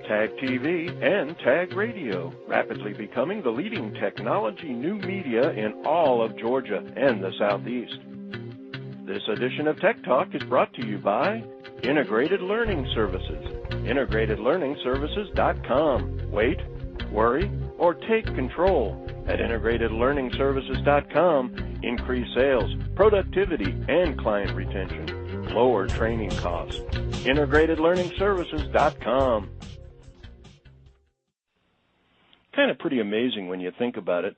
Tag TV, and Tag Radio, rapidly becoming the leading technology new media in all of Georgia and the Southeast. This edition of Tech Talk is brought to you by Integrated Learning Services, integratedlearningservices.com. Wait, worry, or take control. At integratedlearningservices.com, increase sales, productivity, and client retention. Lower training costs. integratedlearningservices.com. Kind of pretty amazing when you think about it.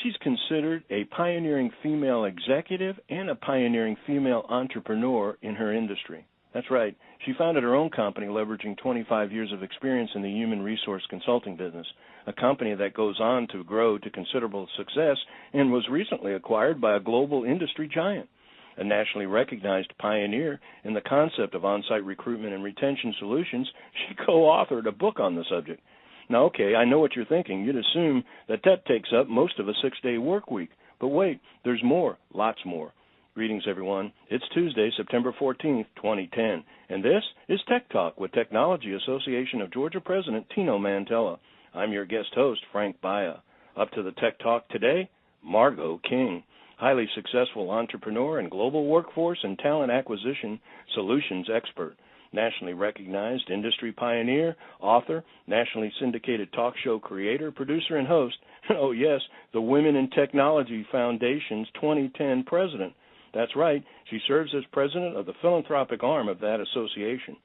She's considered a pioneering female executive and a pioneering female entrepreneur in her industry. That's right. She founded her own company leveraging 25 years of experience in the human resource consulting business, a company that goes on to grow to considerable success and was recently acquired by a global industry giant. A nationally recognized pioneer in the concept of on-site recruitment and retention solutions, she co-authored a book on the subject. Now, okay, I know what you're thinking. You'd assume that takes up most of a 6-day work week. But wait, there's more, lots more. Greetings, everyone. It's Tuesday, September 14th, 2010, and this is Tech Talk with Technology Association of Georgia President Tino Mantella. I'm your guest host, Frank Baia. Up to the Tech Talk today, Margot King, highly successful entrepreneur and global workforce and talent acquisition solutions expert, nationally recognized industry pioneer, author, nationally syndicated talk show creator, producer, and host. Oh, yes, the Women in Technology Foundation's 2010 president. That's right, she serves as president of the philanthropic arm of that association.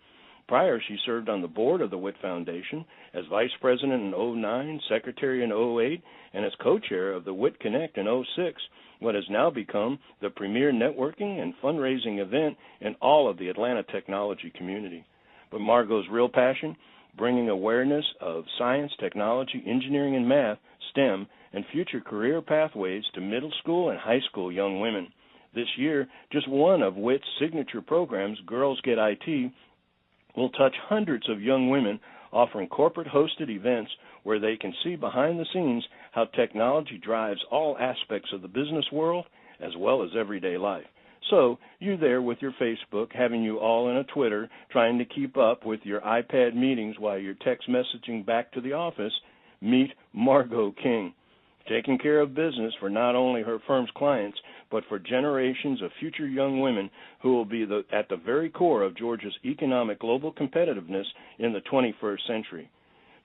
Prior, she served on the board of the WIT Foundation, as vice president in 2009, secretary in 2008, and as co-chair of the WIT Connect in 2006, what has now become the premier networking and fundraising event in all of the Atlanta technology community. But Margot's real passion, bringing awareness of science, technology, engineering, and math, STEM, and future career pathways to middle school and high school young women. This year, just one of WIT's signature programs, Girls Get IT, will touch hundreds of young women offering corporate-hosted events where they can see behind the scenes how technology drives all aspects of the business world as well as everyday life. So you're there with your Facebook, having you all in a Twitter, trying to keep up with your iPad meetings while you're text messaging back to the office. Meet Margot King, taking care of business for not only her firm's clients, but for generations of future young women who will be at the very core of Georgia's economic global competitiveness in the 21st century.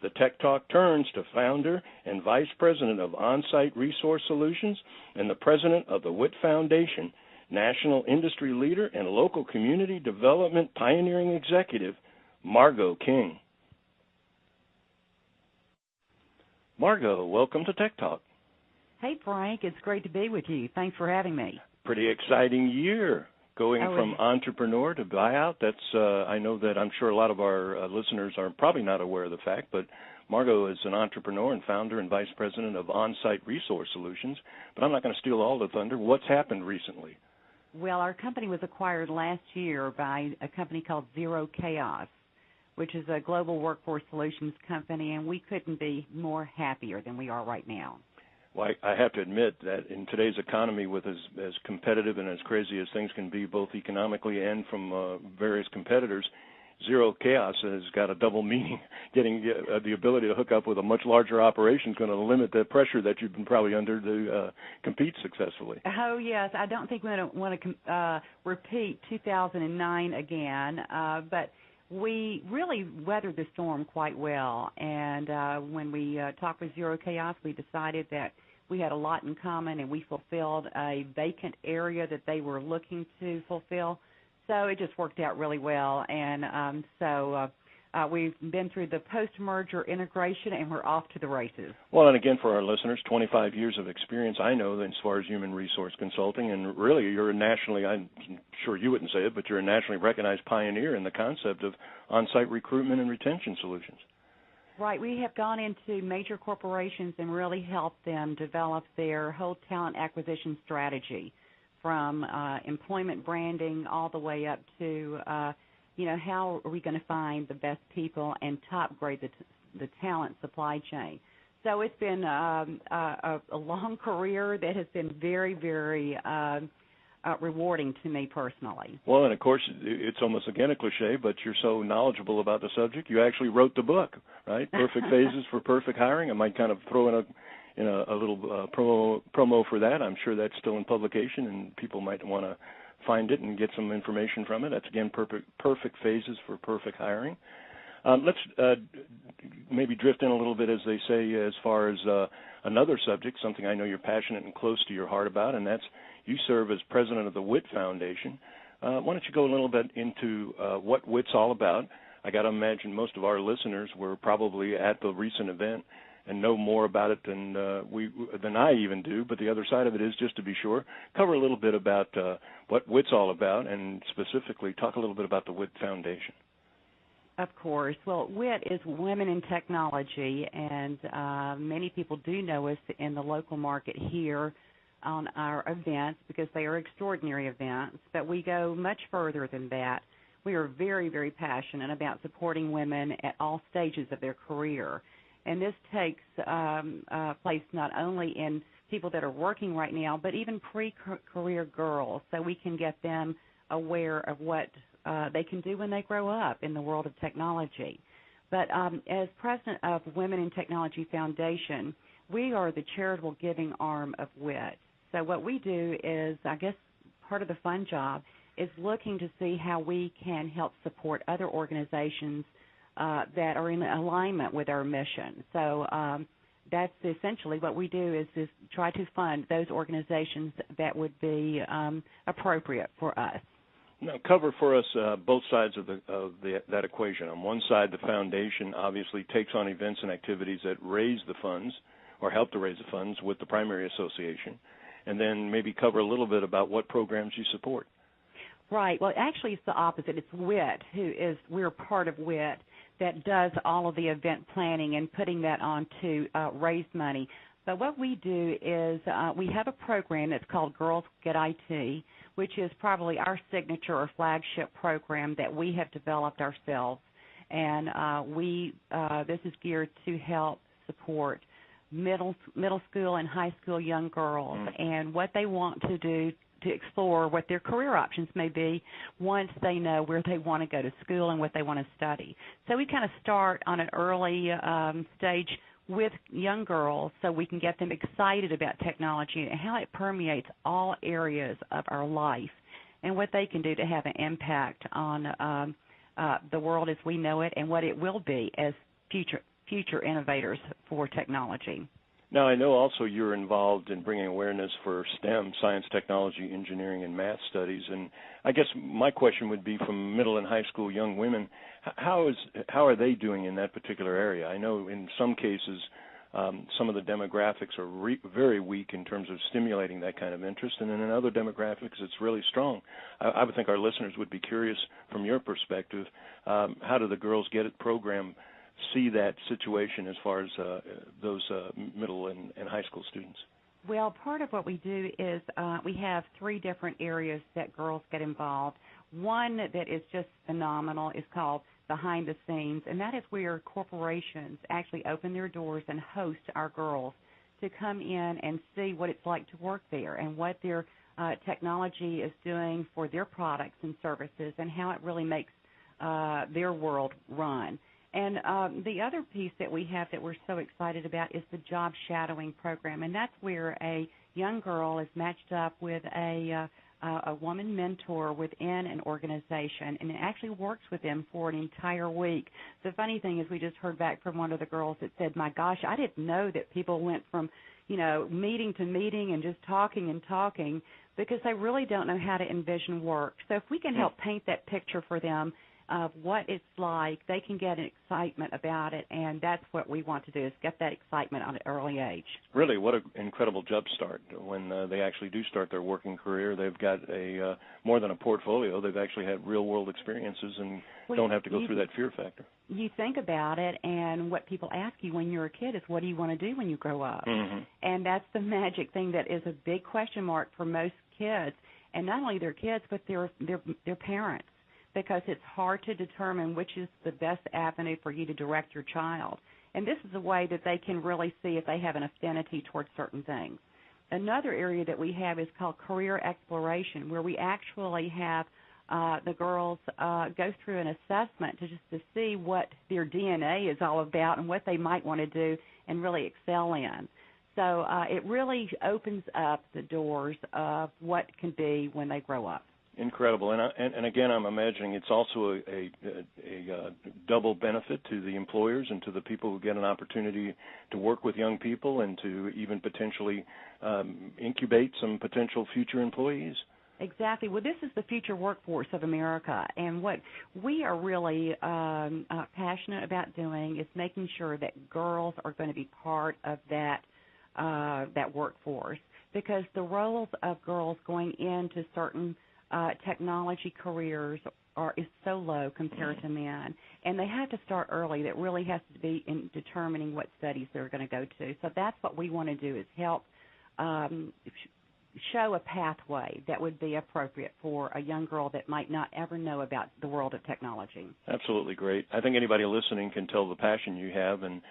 The Tech Talk turns to founder and vice president of On-Site Resource Solutions and the president of the WIT Foundation, national industry leader and local community development pioneering executive, Margot King. Margot, welcome to Tech Talk. Hey, Frank, it's great to be with you. Thanks for having me. Pretty exciting year going from entrepreneur to buyout. That's I know that I'm sure a lot of our listeners are probably not aware of the fact, but Margot is an entrepreneur and founder and vice president of On-Site Resource Solutions. But I'm not going to steal all the thunder. What's happened recently? Well, our company was acquired last year by a company called Zero Chaos, which is a global workforce solutions company, and we couldn't be more happier than we are right now. Well, I have to admit that in today's economy, with as competitive and as crazy as things can be, both economically and from various competitors, Zero Chaos has got a double meaning. Getting the ability to hook up with a much larger operation is going to limit the pressure that you've been probably under to compete successfully. Oh, yes. I don't think we want to repeat 2009 again, but we really weathered the storm quite well, and when we talked with Zero Chaos, we decided that we had a lot in common, and we fulfilled a vacant area that they were looking to fulfill. So it just worked out really well, and we've been through the post-merger integration, and we're off to the races. Well, and again, for our listeners, 25 years of experience, I know, as far as human resource consulting, and really you're a nationally, I'm sure you wouldn't say it, but you're a nationally recognized pioneer in the concept of on-site recruitment and retention solutions. Right. We have gone into major corporations and really helped them develop their whole talent acquisition strategy, from employment branding all the way up to how are we going to find the best people and top grade the talent supply chain. So it's been a long career that has been very, very rewarding to me personally. Well, and of course, it's almost again a cliche, but you're so knowledgeable about the subject, you actually wrote the book, right? Perfect Phases for Perfect Hiring. I might kind of throw in a little promo for that. I'm sure that's still in publication, and people might want to find it and get some information from it. That's, again, Perfect Phases for Perfect Hiring. Let's maybe drift in a little bit, as they say, as far as another subject, something I know you're passionate and close to your heart about, and that's you serve as president of the WIT Foundation. Why don't you go a little bit into what WIT's all about? I got to imagine most of our listeners were probably at the recent event and know more about it than I even do, but the other side of it is, just to be sure, cover a little bit about what WIT's all about, and specifically talk a little bit about the WIT Foundation. Of course. Well, WIT is Women in Technology, and many people do know us in the local market here on our events because they are extraordinary events, but we go much further than that. We are very, very passionate about supporting women at all stages of their career, and this takes place not only in people that are working right now, but even pre-career girls, so we can get them aware of what they can do when they grow up in the world of technology. But as president of Women in Technology Foundation, we are the charitable giving arm of WIT. So what we do is, I guess part of the fun job is looking to see how we can help support other organizations that are in alignment with our mission. So that's essentially what we do is try to fund those organizations that would be appropriate for us. Now, cover for us both sides of that equation. On one side, the foundation obviously takes on events and activities that raise the funds or help to raise the funds with the primary association, and then maybe cover a little bit about what programs you support. Right. Well, actually, it's the opposite. It's WIT, we're part of WIT that does all of the event planning and putting that on to raise money. But what we do is we have a program that's called Girls Get IT, which is probably our signature or flagship program that we have developed ourselves. And this is geared to help support middle school and high school young girls and what they want to do to explore what their career options may be once they know where they want to go to school and what they want to study. So we kind of start on an early stage with young girls so we can get them excited about technology and how it permeates all areas of our life and what they can do to have an impact on the world as we know it and what it will be as future innovators for technology. Now, I know also you're involved in bringing awareness for STEM, science, technology, engineering, and math studies. And I guess my question would be from middle and high school young women, how are they doing in that particular area? I know in some cases some of the demographics are very weak in terms of stimulating that kind of interest, and then in other demographics it's really strong. I would think our listeners would be curious from your perspective, how do the Girls Get It program see that situation as far as those middle and high school students? Well, part of what we do is we have 3 different areas that girls get involved. One that is just phenomenal is called Behind the Scenes, and that is where corporations actually open their doors and host our girls to come in and see what it's like to work there and what their technology is doing for their products and services and how it really makes their world run. And the other piece that we have that we're so excited about is the job shadowing program, and that's where a young girl is matched up with a woman mentor within an organization, and it actually works with them for an entire week. The funny thing is we just heard back from one of the girls that said, my gosh, I didn't know that people went from, meeting to meeting and just talking, because they really don't know how to envision work. So if we can help paint that picture for them of what it's like, they can get an excitement about it, and that's what we want to do is get that excitement on an early age. Really, what an incredible jump start. When they actually do start their working career, they've got more than a portfolio. They've actually had real-world experiences and don't have to go through that fear factor. You think about it, and what people ask you when you're a kid is, what do you want to do when you grow up? Mm-hmm. And that's the magic thing that is a big question mark for most kids, and not only their kids, but their parents, because it's hard to determine which is the best avenue for you to direct your child. And this is a way that they can really see if they have an affinity towards certain things. another area that we have is called career exploration, where we actually have the girls go through an assessment to see what their DNA is all about and what they might want to do and really excel in. So it really opens up the doors of what can be when they grow up. Incredible, and again, I'm imagining it's also a double benefit to the employers and to the people who get an opportunity to work with young people and to even potentially incubate some potential future employees. Exactly. Well, this is the future workforce of America, and what we are really passionate about doing is making sure that girls are going to be part of that workforce, because the roles of girls going into certain technology careers is so low compared to men, and they have to start early. That really has to be in determining what studies they're going to go to. So that's what we want to do, is help show a pathway that would be appropriate for a young girl that might not ever know about the world of technology. Absolutely great. I think anybody listening can tell the passion you have, and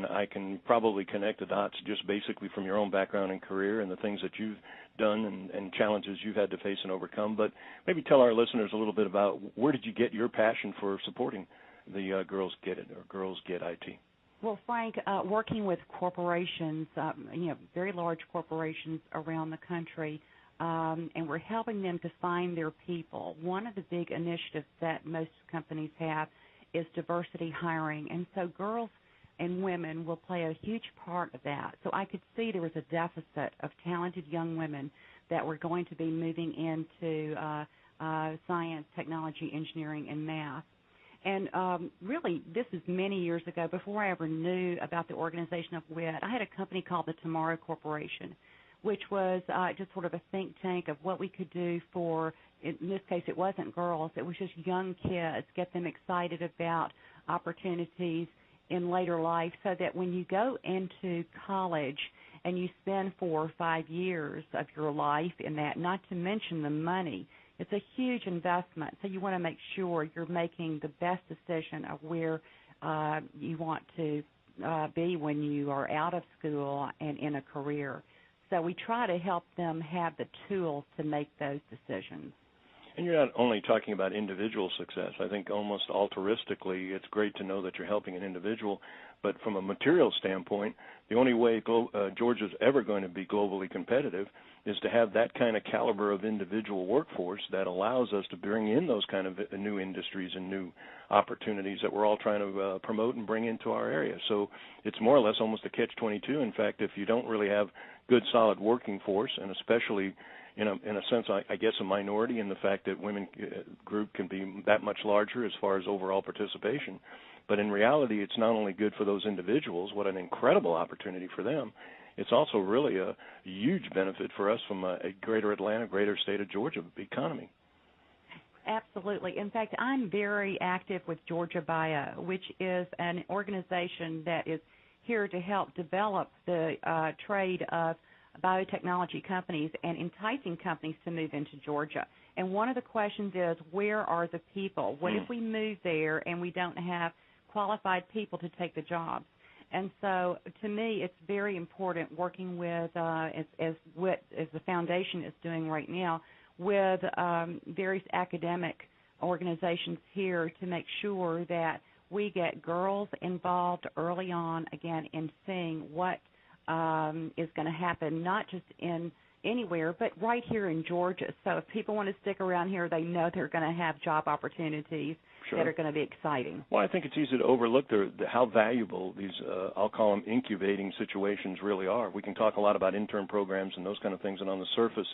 I can probably connect the dots just basically from your own background and career and the things that you've done and challenges you've had to face and overcome. But maybe tell our listeners a little bit about where did you get your passion for supporting the Girls Get It or Girls Get IT? Well, Frank, working with corporations, very large corporations around the country, and we're helping them to find their people. One of the big initiatives that most companies have is diversity hiring, and so girls and women will play a huge part of that. So I could see there was a deficit of talented young women that were going to be moving into science, technology, engineering, and math. And really, this is many years ago, before I ever knew about the organization of WIT. I had a company called the Tomorrow Corporation, which was just sort of a think tank of what we could do for, in this case, it wasn't girls, it was just young kids, get them excited about opportunities in later life, so that when you go into college and you spend 4 or 5 years of your life in that, not to mention the money, it's a huge investment. So you want to make sure you're making the best decision of where you want to be when you are out of school and in a career. So we try to help them have the tools to make those decisions. And you're not only talking about individual success. I think almost altruistically it's great to know that you're helping an individual, but from a material standpoint, the only way Georgia's ever going to be globally competitive is to have that kind of caliber of individual workforce that allows us to bring in those kind of new industries and new opportunities that we're all trying to promote and bring into our area. So it's more or less almost a catch-22. In fact, if you don't really have good, solid working force, and especially in a sense, I guess, a minority in the fact that women group can be that much larger as far as overall participation. But in reality, it's not only good for those individuals, what an incredible opportunity for them, it's also really a huge benefit for us from a greater Atlanta, greater state of Georgia economy. Absolutely. In fact, I'm very active with Georgia Baia, which is an organization that is here to help develop the trade of biotechnology companies and enticing companies to move into Georgia. And one of the questions is, where are the people? What if we move there and we don't have qualified people to take the jobs? And so, to me, it's very important working with, as the foundation is doing right now, with various academic organizations here to make sure that we get girls involved early on, again, in seeing what is going to happen, not just in anywhere, but right here in Georgia. So if people want to stick around here, they know they're going to have job opportunities that are going to be exciting. Well, I think it's easy to overlook how valuable these, I'll call them incubating situations really are. We can talk a lot about intern programs and those kind of things, and on the surface,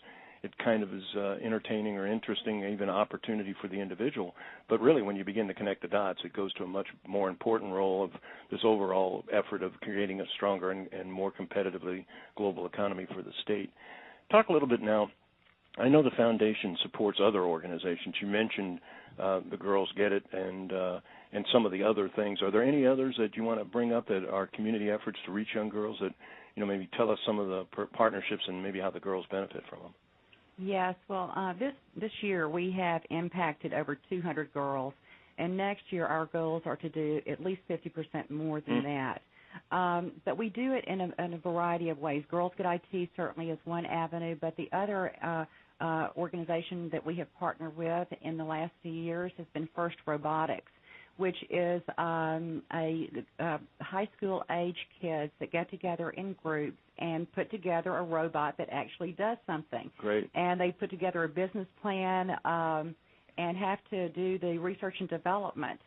it kind of is entertaining or interesting, even an opportunity for the individual. But really, when you begin to connect the dots, it goes to a much more important role of this overall effort of creating a stronger and more competitively global economy for the state. Talk a little bit now. I know the foundation supports other organizations. You mentioned the Girls Get It and some of the other things. Are there any others that you want to bring up that are community efforts to reach young girls that, maybe tell us some of the partnerships and maybe how the girls benefit from them? Yes, well, this year we have impacted over 200 girls, and next year our goals are to do at least 50% more than that. But we do it in a variety of ways. Girls Get IT certainly is one avenue, but the other organization that we have partnered with in the last few years has been First Robotics, which is high school age kids that get together in groups and put together a robot that actually does something. Great. And they put together a business plan and have to do the research and development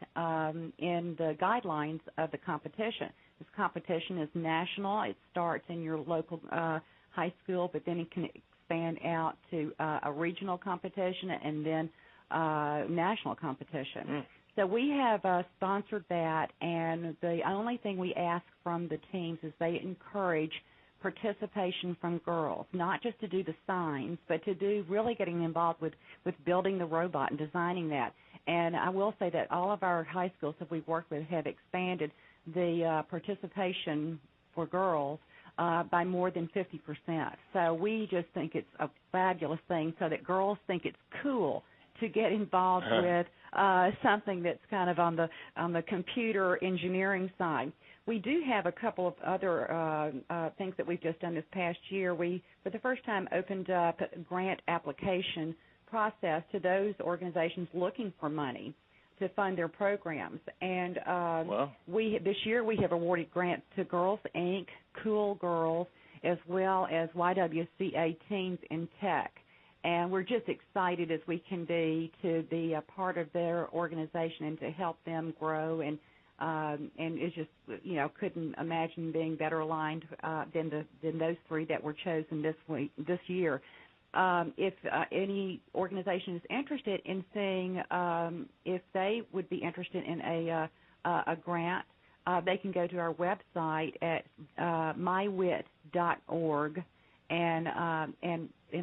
in the guidelines of the competition. This competition is national. It starts in your local high school, but then it can expand out to a regional competition and then national competition. Mm. So we have sponsored that, and the only thing we ask from the teams is they encourage participation from girls, not just to do the signs, but to do really getting involved with building the robot and designing that. And I will say that all of our high schools that we've worked with have expanded the participation for girls by more than 50%. So we just think it's a fabulous thing so that girls think it's cool to get involved with something that's kind of on the computer engineering side. We do have a couple of other things that we've just done this past year. We, for the first time, opened up a grant application process to those organizations looking for money to fund their programs. And wow. This year we have awarded grants to Girls Inc., Cool Girls, as well as YWCA Teens in Tech. And we're just excited as we can be to be a part of their organization and to help them grow. And it's just, couldn't imagine being better aligned than those three that were chosen this year. If any organization is interested in seeing if they would be interested in a grant, they can go to our website at mywit.org and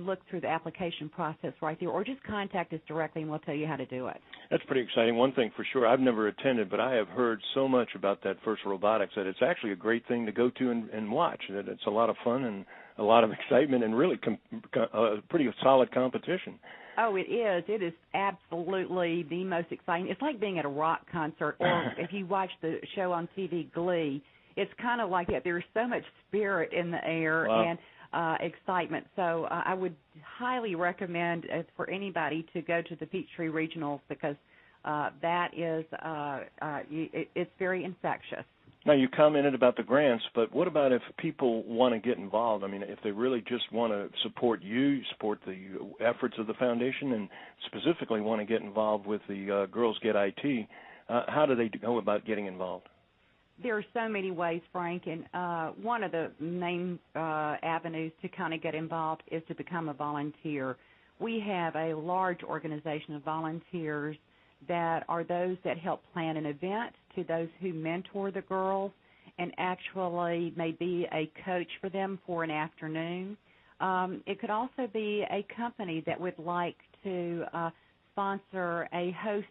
look through the application process right there, or just contact us directly and we'll tell you how to do it. That's pretty exciting. One thing for sure, I've never attended, but I have heard so much about that First Robotics that it's actually a great thing to go to and watch. That it's a lot of fun and a lot of excitement and really pretty solid competition. Oh, it is. It is absolutely the most exciting. It's like being at a rock concert, or if you watch the show on TV, Glee, it's kind of like that. There's so much spirit in the air. Wow. And excitement. So I would highly recommend for anybody to go to the Peachtree Regionals because that is it's very infectious. Now, you commented about the grants, but what about if people want to get involved? I mean, if they really just want to support you, support the efforts of the foundation, and specifically want to get involved with the Girls Get IT, how do they go about getting involved? There are so many ways, Frank, and one of the main avenues to kind of get involved is to become a volunteer. We have a large organization of volunteers that are those that help plan an event, to those who mentor the girls and actually may be a coach for them for an afternoon. It could also be a company that would like to sponsor a host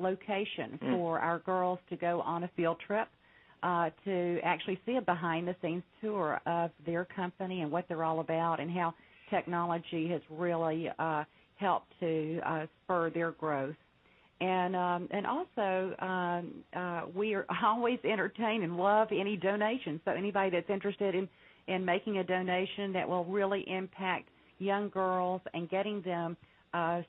location for our girls to go on a field trip. To actually see a behind-the-scenes tour of their company and what they're all about and how technology has really helped to spur their growth. And also, we are always entertain and love any donations. So anybody that's interested in making a donation that will really impact young girls and getting them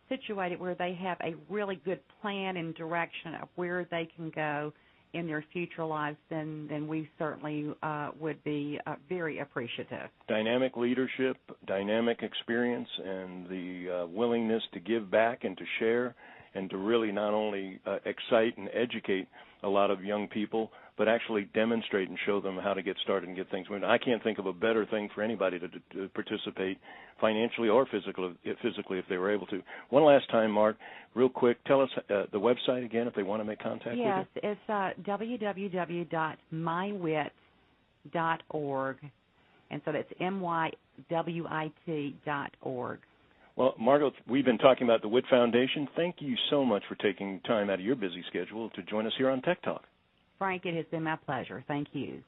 situated where they have a really good plan and direction of where they can go in their future lives, then we certainly would be very appreciative. Dynamic leadership, dynamic experience, and the willingness to give back and to share and to really not only excite and educate a lot of young people, but actually demonstrate and show them how to get started and get things moving. I can't think of a better thing for anybody to participate financially or physically if they were able to. One last time, Mark, real quick, tell us the website again if they want to make contact with you. Yes, it's www.mywit.org, and so that's mywit.org. Well, Margot, we've been talking about the WIT Foundation. Thank you so much for taking time out of your busy schedule to join us here on Tech Talk. Frank, it has been my pleasure. Thank you.